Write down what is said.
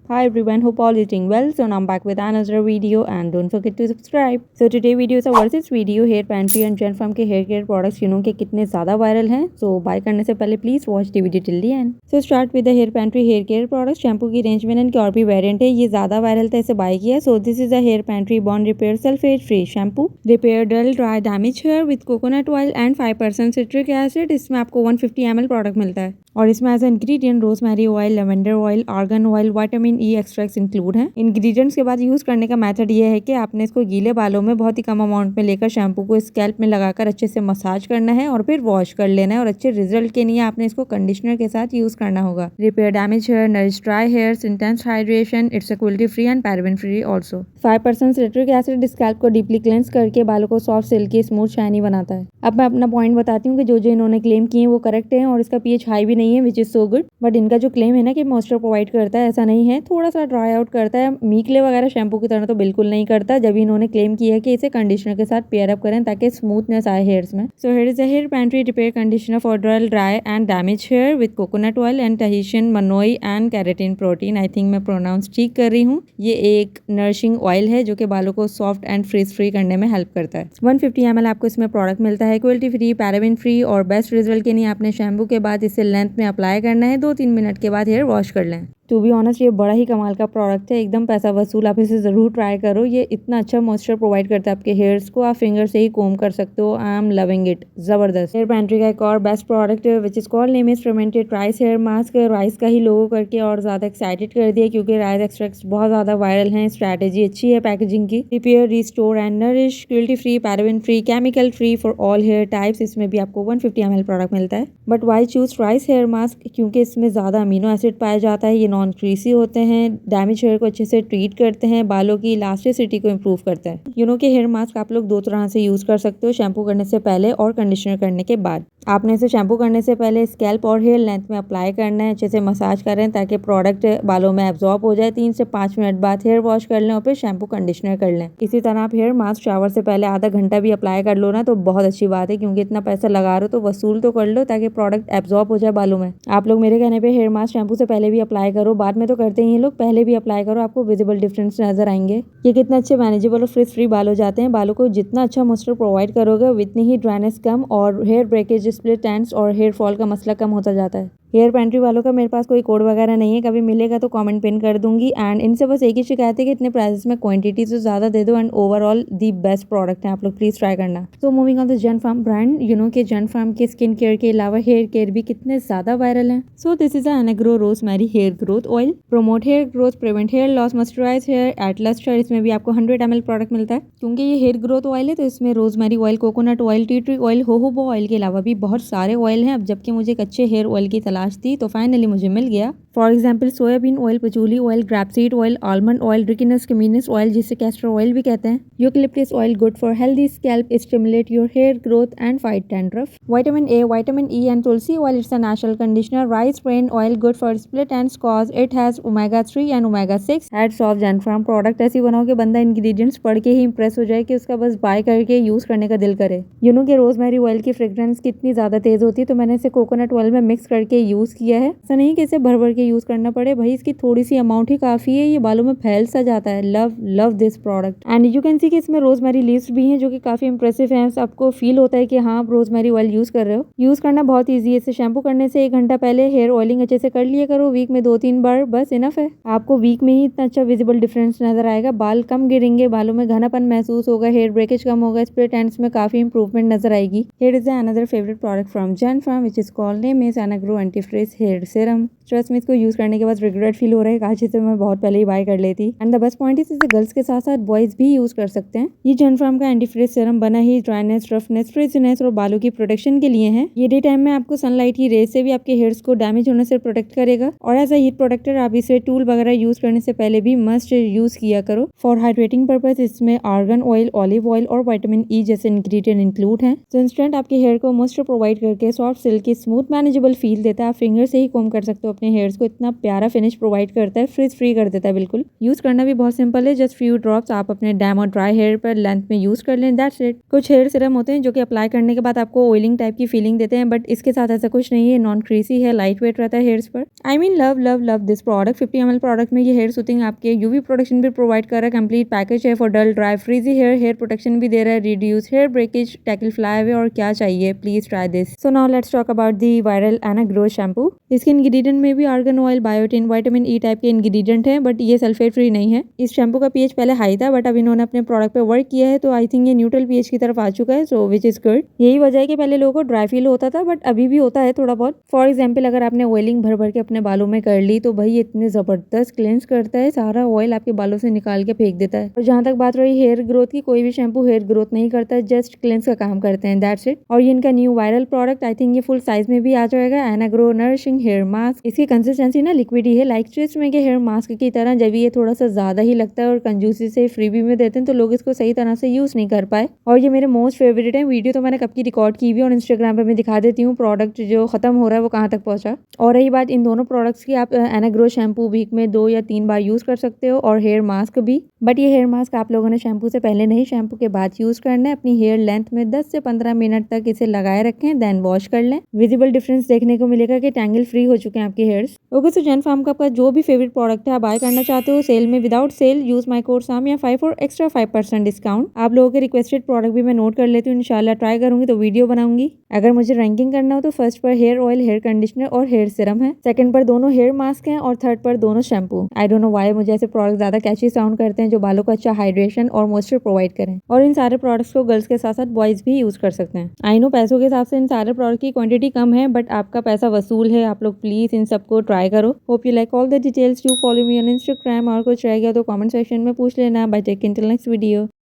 Hi everyone, hope all is doing well. So now I'm back with another video and don't forget to subscribe. So today video is a versus video hair pantry and Gen Farm के hair care products के कितने ज़्यादा viral हैं. So buy करने से पहले please watch the video till the end. So start with the hair pantry hair care products. Shampoo की range में इनके और भी वेरिएंट है. ये ज़्यादा वायरल था, इसे बाय किया. So this is a hair pantry bond repair sulfate free shampoo. Repair dull dry damage hair with coconut oil and 5% citric acid. इसमें आपको 150 ml प्रोडक्ट मिलता है और इसमें as ingredient rosemary oil, lavender oil, argan oil, vitamin E extracts include हैं. Ingredients के बाद use करने का मेथड ये है कि आपने इसको गीले बालों में बहुत ही कम अमाउंट में लेकर शैम्पू को स्कैल्प में लगाकर अच्छे से मसाज करना है और फिर वॉश कर लेना है. और अच्छे रिजल्ट के लिए आपने इसको कंडीशनर के साथ यूज करना होगा. Repair damage hair, nourish dry hair, intense hydration. It's cruelty free and paraben free also. 5% citric acid scalp को डीपली क्लेंस करके बालों को सॉफ्ट, सिल्की, स्मूथ, शाइनी बनाता है. अब मैं अपना पॉइंट बताती हूँ कि जो इन्होंने क्लेम किए हैं वो करेक्ट है और इसका पीएच हाई भी नहीं है, which is so good. But इनका जो क्लेम है ना कि मॉइस्चर प्रोवाइड करता है, ऐसा नहीं है. थोड़ा सा ड्राई आउट करता है. मीकले वगैरह शैम्पू की तरह तो बिल्कुल नहीं करता. जब इन्होंने क्लेम किया है कि इसे कंडीशनर के साथ पेयर अप करें ताकि स्मूथनेस आए हेयर्स में. So here is a hair pantry repair conditioner for dull dry and damage hair with coconut oil and Tahitian monoi and keratin protein. I think मैं प्रोनाउंस ठीक कर रही हूँ. ये एक नरिशिंग ऑयल है जो कि बालों को सॉफ्ट एंड फ्रीज फ्री करने में हेल्प करता है. 150 ml आपको इसमें प्रोडक्ट मिलता है. क्रुएल्टी फ्री, पैराबेन फ्री और बेस्ट रिजल्ट के लिए आपने शैम्पू के बाद इसे लेंथ में अप्लाई करना है. 2-3 मिनट के बाद हेयर वॉश कर लें. टू बी ऑनेस्ट ये बड़ा ही कमाल का प्रोडक्ट है, एकदम पैसा वसूल. आप इसे जरूर ट्राई करो. ये इतना अच्छा मॉइस्चर प्रोवाइड करता है आपके हेयर्स को. आप फिंगर से ही कोम कर सकते हो. I am loving it. जबरदस्त. हेयर पैंट्री का एक और best product which is called name is fermented rice hair mask. Rice का ही लोगो करके और ज्यादा एक्साइटेड कर दिया क्योंकि राइस एक्सट्रैक्ट्स बहुत ज्यादा वायरल हैं. स्ट्रैटेजी अच्छी है पैकेजिंग की. Repair, restore and nourish. Cruelty free, paraben free, chemical free for all hair types. इसमें भी आपको 150 ml प्रोडक्ट मिलता है. But why choose rice hair mask? क्योंकि इसमें ज्यादा अमीनो एसिड पाया जाता है. ये नॉन क्रीसी होते हैं, डैमेज हेयर को अच्छे से ट्रीट करते हैं, बालों की इलास्टिसिटी को इम्प्रूव करते हैं. के हेयर मास्क आप लोग दो तरह से यूज कर सकते हो, शैम्पू करने से पहले और कंडीशनर करने के बाद. आपने इसे शैम्पू करने से पहले स्कैल्प और हेयर लेंथ में अप्लाई करना है. अच्छे से मसाज करें ताकि प्रोडक्ट बालों में एब्जॉर्ब हो जाए. 3 से 5 मिनट बाद हेयर वॉश कर लें और फिर शैम्पू कंडीशनर कर लें. इसी तरह आप हेयर मास्क शावर से पहले आधा घंटा भी अप्लाई कर लो ना तो बहुत अच्छी बात है क्योंकि इतना पैसा लगा रहे हो तो वसूल तो कर लो ताकि प्रोडक्ट एब्जॉर्ब हो जाए बालों में. आप लोग मेरे कहने पे हेयर मास्क शैम्पू से पहले भी अप्लाई करो. बाद में तो करते ही लोग, पहले भी अप्लाई करो. आपको विजिबल डिफरेंस नजर आएंगे. ये कितना अच्छे मैनेजेबल और फ्रिज फ्री बाल हो जाते हैं. बालों को जितना अच्छा मॉइस्चर प्रोवाइड करोगे उतनी ही ड्राइनेस कम और हेयर ब्रेकेज, स्प्लिट एंड्स और हेयर फॉल का मसला कम होता जाता है. हेयर पैंट्री वालों का मेरे पास कोई कोड वगैरह नहीं है. कभी मिलेगा तो कमेंट पिन कर दूंगी. एंड इनसे बस एक ही शिकायत है कि इतने प्राइसेस में क्वांटिटी तो ज्यादा दे दो. And overall the best product है, आप लोग प्लीज ट्राई करना. So moving on the Zen Farm brand. कि जेन फार्म के स्किन केयर के अलावा हेयर केयर भी कितने ज्यादा वायरल है. So this is ungrow rosemary hair growth oil. Promote hair growth, prevent hair loss, moisturize hair at luster. इसमें भी आपको 100 ml प्रोडक्ट मिलता है. क्योंकि ये हेयर ग्रोथ ऑयल है तो इसमें rosemary oil, coconut oil, tea tree oil, jojoba oil के अलावा भी बहुत सारे ऑयल हैं. अब जबकि मुझे एक अच्छे हेयर ऑयल की तलाश थी तो फाइनली मुझे मिल गया. For example soybean oil, patchouli oil, grapeseed oil, almond oil, ricinus communis oil जिसे कैस्टर ऑयल भी कहते हैं, eucalyptus oil good for healthy scalp, stimulate your hair growth and fight dandruff. Vitamin A, vitamin E and tulsi oil. It's a natural conditioner. Rice bran oil good for split ends cause it has omega 3 and omega 6. Hats off Zen Farm product ऐसी बनाओ कि बंदा ingredients पढ़ के ही Impress हो जाए कि उसका बस बाय करके यूज करने का दिल करे. कि रोजमेरी ऑयल की फ्रेग्रेंस कितनी ज्यादा तेज होती है तो मैंने इसे कोकोनट ऑयल में मिक्स करके यूज किया है. ऐसा नहीं कि इसे भर भर के यूज करना पड़े भाई, इसकी थोड़ी सी अमाउंट ही काफी है. ये बालों में फैल सा जाता है. Love this product. And you can see कि इसमें रोजमेरी लीव्स भी हैं जो कि काफी इंप्रेसिव हैं. आपको फील होता है कि हाँ आप रोजमेरी ऑयल यूज कर रहे हो. यूज करना बहुत ईजी है. इसे शैम्पू करने से 1 घंटा पहले हेयर ऑयलिंग अच्छे से कर लिया करो. वीक में 2-3 बार बस इनफ है. आपको वीक में ही इतना अच्छा विजिबल डिफरेंस नजर आएगा. बाल कम गिरेंगे, बालों में घनापन महसूस होगा, हेयर ब्रेकेज कम होगा, स्प्लिट एंड्स में काफी इंप्रूवमेंट नजर आएगी. Here is another favourite product from Zen Farm which is called name is ungrow anti frizz hair serum. Trust me, इसको यूज करने के बाद रिग्रेट फील हो रहा है. काश इसे मैं बहुत पहले ही बाय कर लेती. And the best point is इसे गर्ल्स के साथ साथ बॉयज भी यूज कर सकते हैं. ये जेन फार्म का एंटी फ्रिज सीरम बना ही ड्राइनेस, रफनेस, फ्रिजीनेस और बालों की प्रोटेक्शन के लिए है. ये डे टाइम में आपको सनलाइट की रेज से भी आपके हेयर्स को डैमेज होने से प्रोटेक्ट करेगा. और एज अ हीट प्रोटेक्टर आप इसे टूल वगैरह यूज करने से पहले भी मस्ट यूज किया करो. फॉर हाइड्रेटिंग पर्पज इसमें आर्गन ऑयल, ऑलिव ऑयल और विटामिन ई जैसे इंग्रेडिएंट इंक्लूड हैं. तो इंस्टेंट आपके हेयर को मॉइस्चर प्रोवाइड करके soft, silky, smooth, manageable feel देता है. देता है, आप फिंगर से ही कॉम कर सकते हो अपने हेयर्स को। इतना प्यारा फिनिश प्रोवाइड करता है, फ्रिज फ्री कर देता है बिल्कुल। यूज करना भी बहुत सिंपल है, जस्ट फ्यू ड्रॉप्स आप अपने डैम और ड्राई हेयर पर लेंथ में यूज कर लें, दैट्स इट। कुछ हेयर सीरम होते हैं जो कि अप्लाई करने के बाद आपको ऑयलिंग टाइप की फीलिंग देते हैं, बट इसके साथ ऐसा कुछ नहीं है, नॉन क्रीसी है, लाइट वेट रहता है हेयर्स पर। I mean love love love this product. 50 ml product में ये हेयर सूथिंग आपके यूवी प्रोटेक्शन भी प्रोवाइड कर रहा है, कंप्लीट पैकेज है for dull dry frizzy hair, hair protection भी दे रहा है, reduce hair breakage, tackle fly away, और क्या चाहिए, please try this. So now let's talk about the viral एना ग्रो शैम्पू। इसके इंग्रेडिएंट में भी argan oil, biotin, vitamin E type के इंग्रेडिएंट हैं, बट ये सल्फेट फ्री नहीं है। इस शैम्पू का पीएच पहले हाई था, बट अब इन्होंने अपने प्रोडक्ट पे वर्क किया है, तो आई थिंक ये न्यूट्रल पीएच की तरफ आ चुका है, सो विच इज गुड। यही वजह है कि पहले लोगों को ड्राई फील होता था, बट अभी भी होता है थोड़ा बहुत। फॉर एग्जाम्पल, अगर आपने ऑयलिंग भर भर के अपने बालों में कर ली, तो भाई इतने जबरदस्त क्लेंस करता है, सारा ऑयल आपके बालों से निकाल के फेंक देता है। और जहां तक बात रही हेयर ग्रोथ की, कोई भी शैम्पू हेयर ग्रोथ नहीं करता है, जस्ट क्लेंस का काम करते हैं, दैट्स इट। और ये इनका new viral product, I think ये फुल साइज में भी आ जाएगा, एना ग्रो नरिशिंग हेयर मास्क। इसकी कंसिस्टेंसी ना लिक्विड ही है, लाइक ट्विस्ट में के हेयर मास्क की तरह। जब ये थोड़ा सा ज्यादा ही लगता है और कंजूसी से फ्रीबी में देते हैं, तो लोग इसको सही तरह से यूज नहीं कर पाए। और ये मेरे मोस्ट फेवरेट है। वीडियो तो मैंने कब की रिकॉर्ड की हुई है और इंस्टाग्राम पे मैं दिखा देती हूँ प्रोडक्ट जो खत्म हो रहा है वो कहाँ तक पहुंचा। और रही बात इन दोनों प्रोडक्ट्स की, आप एना ग्रो शैम्पू वीक में 2 या 3 बार यूज कर सकते हो, और हेयर मास्क भी। बट ये हेयर मास्क आप लोगों ने शैम्पू से पहले नहीं, शैम्पू के बाद यूज करना है। अपनी हेयर लेंथ में 10 से 15 मिनट तक इसे लगाए रखें, देन वॉश कर लें। विजिबल डिफरेंस देखने को मिलेगा कि टैंगल फ्री हो चुके हैं आपके हेयर्स। ओके, सो जेन फार्म का आपका जो भी फेवरेट प्रोडक्ट है आप बाय करना चाहते हो सेल में, without sale use my code Samiya 5 for extra 5% discount. आप लोगों के रिक्वेस्टेड प्रोडक्ट भी मैं नोट कर लेती हूँ, इंशाल्लाह ट्राई करूंगी तो वीडियो बनाऊंगी। अगर मुझे रैंकिंग करना हो तो फर्स्ट पर हेयर ऑयल, हेयर कंडीशनर और हेयर सीरम है, सेकंड पर दोनों हेयर मास्क हैं, और थर्ड पर दोनों shampoo. I don't know why मुझे ऐसे प्रोडक्ट ज्यादा कैची साउंड करते हैं जो बालों को अच्छा हाइड्रेशन और मॉइस्चर प्रोवाइड करें। और इन सारे प्रोडक्ट्स को गर्ल्स के साथ साथ बॉयज भी यूज कर सकते हैं। आई नो पैसों के हिसाब से इन सारे प्रोडक्ट की क्वांटिटी कम है, बट आपका पैसा वसूल है, आप लोग प्लीज इन सबको ट्राई करो। Hope you like all the details, do follow me on Instagram. और कुछ रह गया तो कमेंट सेक्शन में पूछ लेना। Bye take till next video.